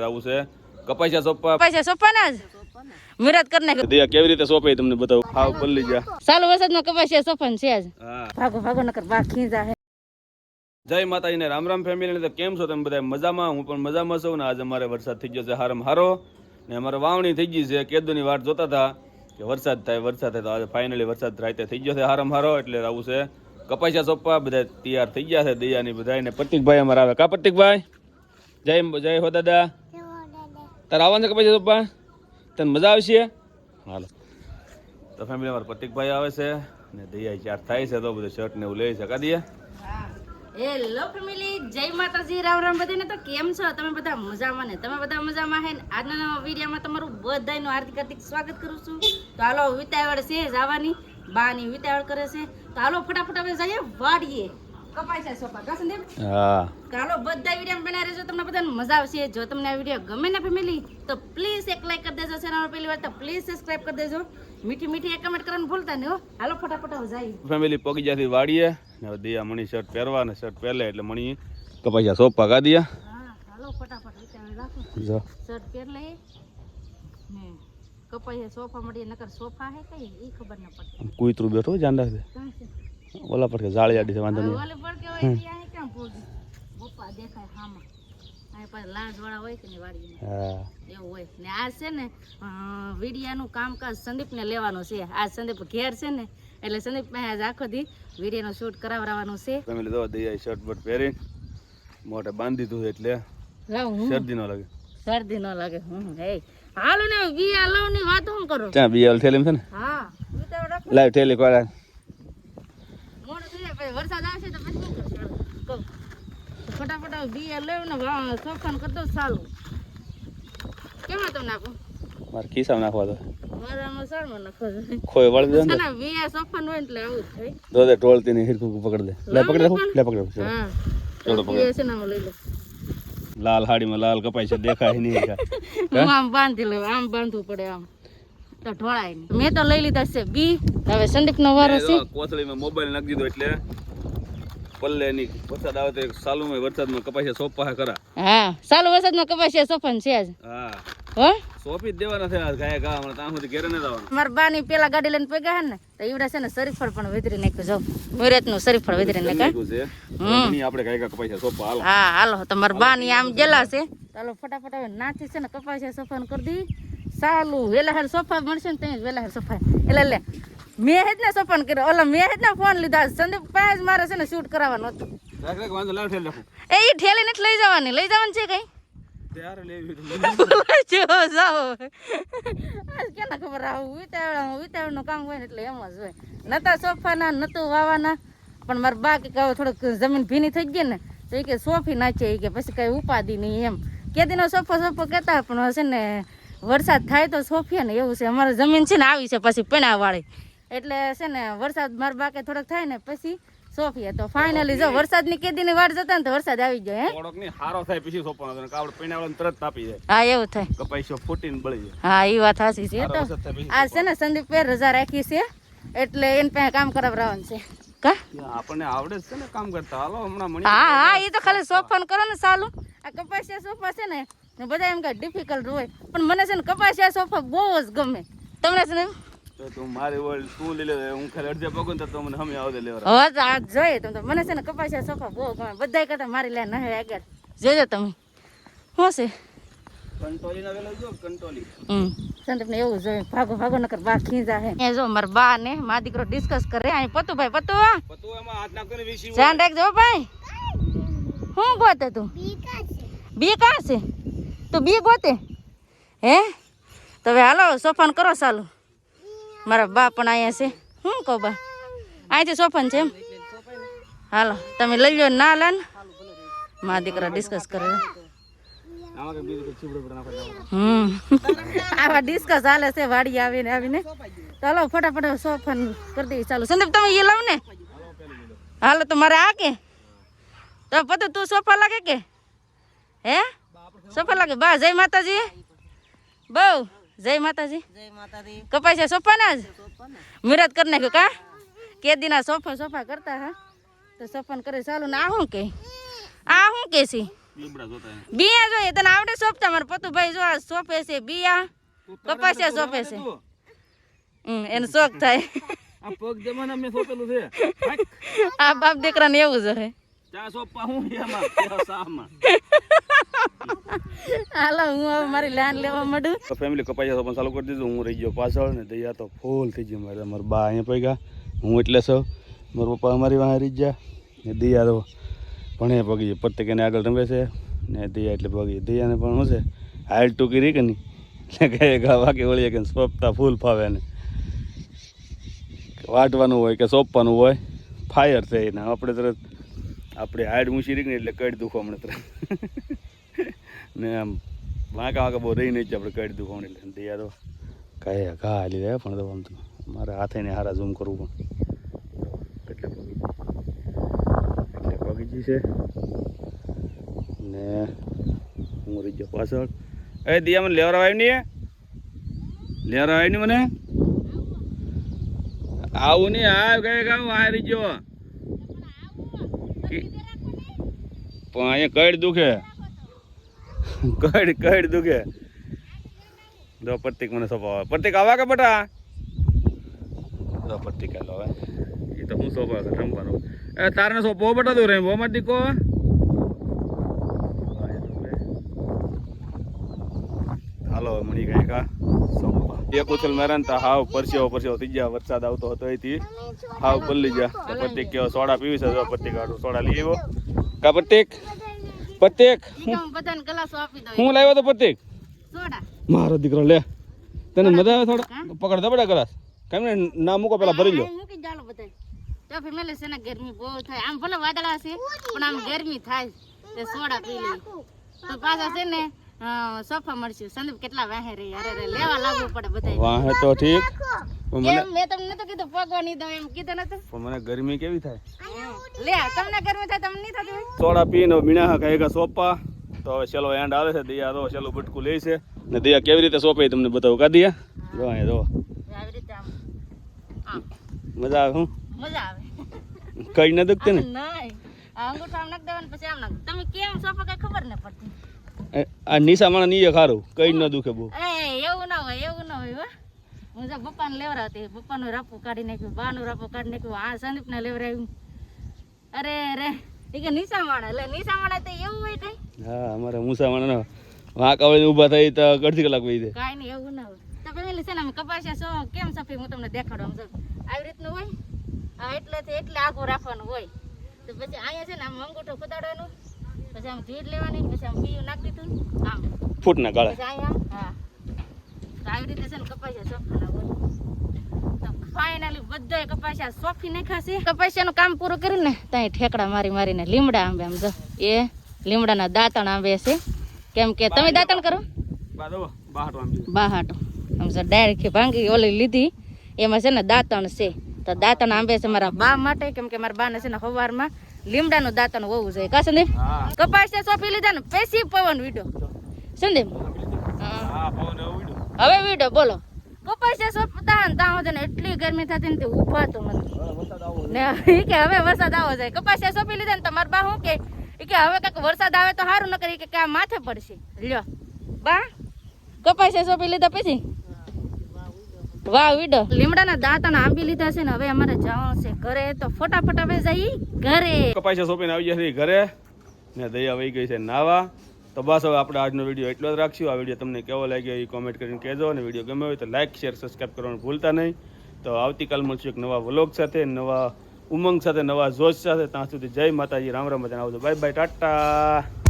આવું છે કપાસિયા સોપા ના જ મુરત કરી નાખ્યો દિયા કેવી રીતે સોપે તમને બતાવું હાવ પલ્લી જા ચાલુ વરસાદમાં કપાસિયા સોફન છે જ હા ભાગો નકર બા ખીજા હે જય માતાજી ને રામ રામ ફેમિલી ને કેમ છો તમે બધા મજામાં હું પણ મજામાં છું ને આજે અમારે વરસાદ થઈ ગયો છે હારમ હારો ને અમારે વાવણી થઈ ગઈ છે કેદુની વાટ જોતા હતા કે વરસાદ થાય તો આજે ફાઇનલી વરસાદ રાતે થઈ ગયો છે હારમ હારો એટલે આવું છે કપાસિયા સોપા બધા તૈયાર થઈ ગયા છે દયાની બધા ને પ્રતિકભાઈ અમારે આવે કા પ્રતિકભાઈ જય હો દાદા તાર આવવાનું છે કપાસિયા સોપા તને મજા આવશે હાલો તો ફેમિલી અમારા પ્રતિકભાઈ આવે છે ને દયા ચાર થાય છે તો બધું શર્ટ ને એવું લઈ શકા દઈએ હેલો ફેમિલી જય માતાજી રામ રામ બધાને તો કેમ છો તમે બધા મજામાં ને તમે બધા મજામાં હે ને આજના નવા વિડીયોમાં તમારું બધાનું હાર્દિક સ્વાગત કરું છું તો હાલો વિતાવળ છે જવાની બાની વિતાવળ કરે છે તો હાલો ફટાફટ હવે જઈએ વાડીએ કપાસિયા સોપા કા સંદીપ હા હાલો બધા વિડીયો બનાવી રહેજો તમને બધાને મજા આવશે જો તમને આ વિડીયો ગમે ને ફેમિલી તો પ્લીઝ એક લાઈક કરી દેજો ચેનલ પહેલી વાર તો પ્લીઝ સબસ્ક્રાઇબ કરી દેજો મીઠી એક કમેન્ટ કરવાનું ભૂલતા નહીં હો હાલો ફટાફટ હવે જઈએ ફેમિલી પગી જાથી વાડીએ ને દિયા મણી શર્ટ પહેરવા ને શર્ટ પહેરે એટલે મણી કપાસિયા સોપા કા દિયા હા હાલો ફટાફટ વિચાર રાખો જો શર્ટ પહેર લઈએ ને કપાસિયા સોફા મળી નકર સોફા હે કઈ ઈ ખબર ન પડતી કુતરું બેઠો જાન રાખે કાં છે ઓલા પર કે જાળી આડી છે વાંધો નહીં ઓલે પર કે હોય ત્યાં હે કાં પોગી બપ્પા દેખાય હામાં આ પાસે લાજ વાળા હોય કે ની વાડીમાં હા એવું હોય ને આ છે ને વિડિયાનું કામકાજ સંદીપને લેવાનું છે આ સંદીપ ઘેર છે ને એટલે સંદીપ પાસે આજ આખો દી વિડિયાનો શૂટ કરાવવાનું છે ફેમિલી જો દયા શર્ટ બટ પહેરી મોઢે બાંધી દીધું એટલે શરદી ન લાગે હે હાલો ને વિયા લવ ની વાત હું કરો ત્યાં બીએલ થેલીમ છે ને હા વિતાવ રાખો લાઈવ થેલી કોરા મોડું થઈ જાય પછી વરસાદ આવશે તો પછી શું કરશું કહો ફટાફટ વિયા લેવ ને સોફાન કરી દો ચાલુ કેમાં તમને આપું મારે ખિસ્સામાં નાખવા દો મારામાં સારમાં નાખો ખોય વળી દે ને ના વિયા સોફાન હોય એટલે આવું જ થાય દો દે ટોળતી ની હિરકુ પકડ દે લે પકડ રાખો હા ચલો વિયા છે ને આમાં લઈ લો લાલ હાડીમાં લાલ કપાસિયા દેખાય નહીં હું આમ બાંધી લઉં આમ બાંધવું પડે આમ તો ઢોળાય નહીં મેં તો લઈ લીધા છે બી હવે સંદીપ નો વારો છે કોથળીમાં મોબાઈલ નાખી દીધો એટલે પલ્લે ની વરસાદ આવે તો સાલુમાં વરસાદમાં કપાસિયા સોપા કરા હા ચાલુ વરસાદમાં કપાસિયા સોફન છે આજ હા હો સોપી જ દેવાના છે ગાય ગા હમણાં ત્યાં સુધી ઘેરે ન જવાનું મારા બાની પેલા ગાડી લઈને પગ્યા હે ને તો ઈવડા છે ને શરીફળ પણ વેતરી નાખ્યું જો મુરતનું શરીફળ વેતરી નાખ્યા આપણે ગાય કપાસિયા સોપા હાલો હા હાલો તમારા બાની આમ જેલા છે ચાલો ફટાફટ હવે નાથી છે ને કપાસિયા સોફાન કરી દી સાલું વેલા હેર સોફા મળશે ને ત્યાં વેલા હેર સોફા એટલે લે મેં જ ને સોફાન કર્યો ઓલા મેં જ ને ફોન લીધા સંદીપ પાસે મારે છે ને શૂટ કરાવવાનું હતું એ ઠેલી નથી લઈ જવાની છે કઈ કેના ખબર આવું વિતાવળનું કામ હોય ને એટલે એમ જ હોય નતા સોફાના નતું વાવાના પણ મારા બા કે થોડુંક જમીન ભીની થઈ ગઈ ને તો એ કે સોફી નાખીએ કે પછી કઈ ઉપાધિ નહીં એમ કેદીનો સોફો કહેતા પણ હશે ને વરસાદ થાય તો સોફીએ ને એવું છે અમારે જમીન છે ને આવી છે પછી પીણાવાળી એટલે છે ને વરસાદ મારા બા કે થોડોક થાય ને પછી સોફીએ તો ફાઇનલી જો વરસાદની કેદીની વાટ જતા ને તો વરસાદ આવી ગયો હે થોડોક ની હારો થાય પછી સોપાનો કાવડ પીણાવાળાને તરત તાપી જાય હા એવું થાય કપાસિયો ફૂટીને બળી જાય હા એ વાત સાચી છે તો આ છે ને સંદીપ પેર રજા રાખી છે એટલે એને પાસે કામ કરાવવાનું છે કા આપણને આવડે છે ને કામ કરતા હાલો હમણાં મણી હા એ તો ખાલી સોફાન કરો ને સાલું આ કપાસિયા સોફા છે ને બધા એમ કઈ ડિફિકલ્ટ હોય પણ મને છે ને કપાસિયા સોફા બહુ જ ગમે તમને છે ને તો તું મારી ઓલ તું લઈ લે હું ખાલી અડધે પગું તો મને હમે આવદે લેવા હવે તો આ જોઈએ તમે મને છે ને કપાસિયા સોફા બહુ ગમે બધા કરતા મારી લે નહે આગળ જોજો તમે શું છે કંટોલી ના વેલો જો કંટોલી સંદીપ ને એવું જોઈએ ભાગો નકર બા ખીજા હે એ જો મારા બા ને મારા દીકરો ડિસ્કસ કરે અહીં પતુ એમાં હાથ નાખતો ને વીસી ધ્યાન રાખજો ભાઈ હું ગોતે તું બી કાં છે તું બી ગોતે હે તો હવે હાલો સોફાન કરો ચાલુ મારા બા પણ અહીંયા છે હું કહું બા અહીંથી સોફાન છે એમ હાલો તમે લઈ લો ના લે ને મારા દીકરા ડિસ્કસ કરે આવા ડિસ્કસ હાલે છે વાડી આવીને ચાલો ફટાફટ સોફાન કરી દઈએ ચાલો સંદીપ તમે એ લાવ ને હાલો તો મારે આ કે તો પતું તું સોફા લાગે કે હે સોફા લાગે બા જય માતાજી બહુ જય માતાજી કપાસિયા સોફા ના જ મુરત કરી નાખ્યો કા કેદીના સોફા કરતા હા તો સોફાન કરે ચાલુ ને આ શું કે છે લીમડા જોતા હે. બિયા જોઈએ તને આવડે સોંપતા મારા પતુભાઈ જો આ સોંપે છે બિયા કપાસિયા સોંપે છે એનો શોખ થાય આ પગ જમાના મેં સોપેલું છે આ બાપ દીકરાને એવું જ હે ચા સોપા હું એમાં સામાં હાલો હું હવે મારી લાન લેવા માંડું તો ફેમિલી કપાસિયા સોપવાનું ચાલુ કરી દીધું હું રહી ગયો પાછળ ને દયા તો ફૂલ થઈ ગયું મારા બા અહીંયા પગ્યા હું એટલે સૌ મારા પપ્પા અમારી વાંહે રહી ગયા ને દયા તો ભણે પગી પ્રત્યેક એને આગળ રમે છે ને દયા એટલે પગી દયાને પણ શું છે હાલ ટૂંકી રહી કે નહીં એટલે કહે વાકે વળીએ કે સોંપતા ફૂલ ફાવે ને વાટવાનું હોય કે સોંપવાનું હોય ફાયર છે એને આપણે તરત આપણે હાડ મૂછી રીક ને એટલે કડ દુખવા મળે તરત ને આમ વાંકા વાંકા બહુ રહી નહીં આપણે કડ દુખવા મળે એટલે દયા તો કહે ઘા હાલી જાય પણ તો આમ તો મારે હાથે ને હારા ઝૂમ કરવું પણ એટલે પગી છે ને હું રહી ગયો પાછળ એ દિયા મને લેવરા આવી નહીં લેવરા આવી નહીં મને આવું નહીં આ કઈ ગાવું આ રહી ગયો પણ અહીંયા કડ દુખે કડ દુખે દો પ્રતિક મને સોંપાવે પ્રતિક આવા કે બટા દો પ્રતિક હાલો હવે એ તો હું સોંપાવે રમવાનું એ તારને સોંપો બટા દો રે બહુ મત દીકો હાલો મણી ગઈ કા સોંપા એક ઉછલ મેરાન તા હાવ પરસ્યો થઈ ગયા વરસાદ આવતો હતો એથી હાવ પલ્લી ગયા તો પ્રતિક કેવો સોડા પીવી છે પ્રતિક આટલું સોડા લઈ આવ્યો કા પ્રતિક બધાને ગ્લાસ આપી દો હું લાવ્યો તો પ્રતિક સોડા મારો દીકરો લે તને મજા આવે થોડા પકડ દબડા ગ્લાસ કેમ ને ના મૂકો પેલા ભરી લો મૂકી જાલો બધાય તો ફેમિલી છે ને ગરમી બહુ થાય આમ ભલે વાદળા છે પણ આમ ગરમી થાય તે સોડા પી લે તો પાછા છે ને સોફા મળશે સંદીપ કેટલા વાહે રહી અરે લેવા લાગવું પડે બધાય વાહે તો ઠીક કેમ મેં તમને નતો કીધું પગવાની દઉં એમ કીધું નતું પણ મને ગરમી કેવી થાય લે તમને ગરમી થાય તમને નહીં થતી હોય સોડા પીને મીણા ખાઈ સોપા તો હવે ચલો એન્ડ આવે છે દયા તો ચલો બટકું લે છે ને દયા કેવી રીતે સોંપે તમને બતાવું કા દયા જો અહીંયા જો આવી રીતે આમ મજા આવે હું મજા આવે કઈ ન દુખતે ને નહીં આ અંગૂઠો આમ નાખ દેવાનું પછી આમ નાખ તમે કેમ સોફા કઈ ખબર ન પડતી આ નિશા માણા નીએ ખારું કઈ ન દુખે બહુ એવું ના હોય હો હું જો પપ્પાને લેવરાવતી પપ્પાનું રાપું કાઢી નાખ્યું બાનું રાપું કાઢી નાખ્યું આ સંદીપને લેવરાવ્યું અરે એ કે નિશા માણા એટલે નિશા માણા તો એવું હોય કઈ હા અમારે મુસા માણા વાંકા વળીને ઊભા થઈ તો અડધી કલાક વહી દે કાંઈ નહીં એવું ના હોય તો ફેમિલી છે ને અમે કપાસિયા કેમ સફી હું તમને દેખાડું આમ આવી રીતનું હોય આ એટલે આખું રાખવાનું હોય તો પછી અહીંયા છે ને આમ અંગૂઠો કુદાડવાનું પછી આમ ધીર લેવાની પછી આમ બીયું નાખી દીધું આમ ફૂટના ગાળા પછી અહીંયા હા તો આવી રીતે છે ને કપાસિયા સોફાના હોય તો ફાઇનલી બધાય કપાસિયા સોફી નાખાશે કપાસિયાનું કામ પૂરું કર્યું ને ત્યાં ઠેકડા મારીને લીમડા આંબે આમ જો એ લીમડાના દાંતણ આંબે છે કેમ કે તમે દાંતણ કરો બાહાટો આમ જો ડાયરેક્ટ ભાંગી ઓલી લીધી એમાં છે ને દાંતણ છે તો દાંતણ આંબે છે મારા બા માટે કેમ કે મારા બાને છે ને સવારમાં લીમડાનું દાંતણ હોવું જોઈએ કા સંદીપ કપાસિયા સોંપી લીધા ને પેસી પવન વીડો સંદીપ હવે વીડો બોલો કપાસિયા સોંપતા ને ત્યાં સુધી એટલી ગરમી થતી ને તે ઉભાતું મને ને કે હવે વરસાદ આવો જાય કપાસિયા સોંપી લીધા ને તો મારા બા શું કે હવે કંઈક વરસાદ આવે તો સારું ન કરી કે આ માથે પડશે લ્યો બા કપાસિયા સોંપી લીધા પછી વાહ વીડો લીમડાના દાંતણ આંબી લીધા છે ને હવે અમારે જવાનું છે ઘરે તો ફટાફટ હવે જઈ ઘરે કપાસિયા સોંપીને આવી જશે ઘરે ને દયા વહી ગઈ છે નાવા તો બસ હવે આપણે આજનો વિડીયો એટલો જ રાખશું આ વિડીયો તમને કેવો લાગ્યો એ કોમેન્ટ કરીને કહેજો અને વિડીયો ગમે હોય તો લાઈક શેર સબસ્ક્રાઈબ કરવાનું ભૂલતા નહીં તો આવતીકાલ મળશું એક નવા વ્લોગ સાથે નવા ઉમંગ સાથે નવા જોશ સાથે ત્યાં સુધી જય માતાજી રામ રામ બધાને આવજો બાય બાય ટાટા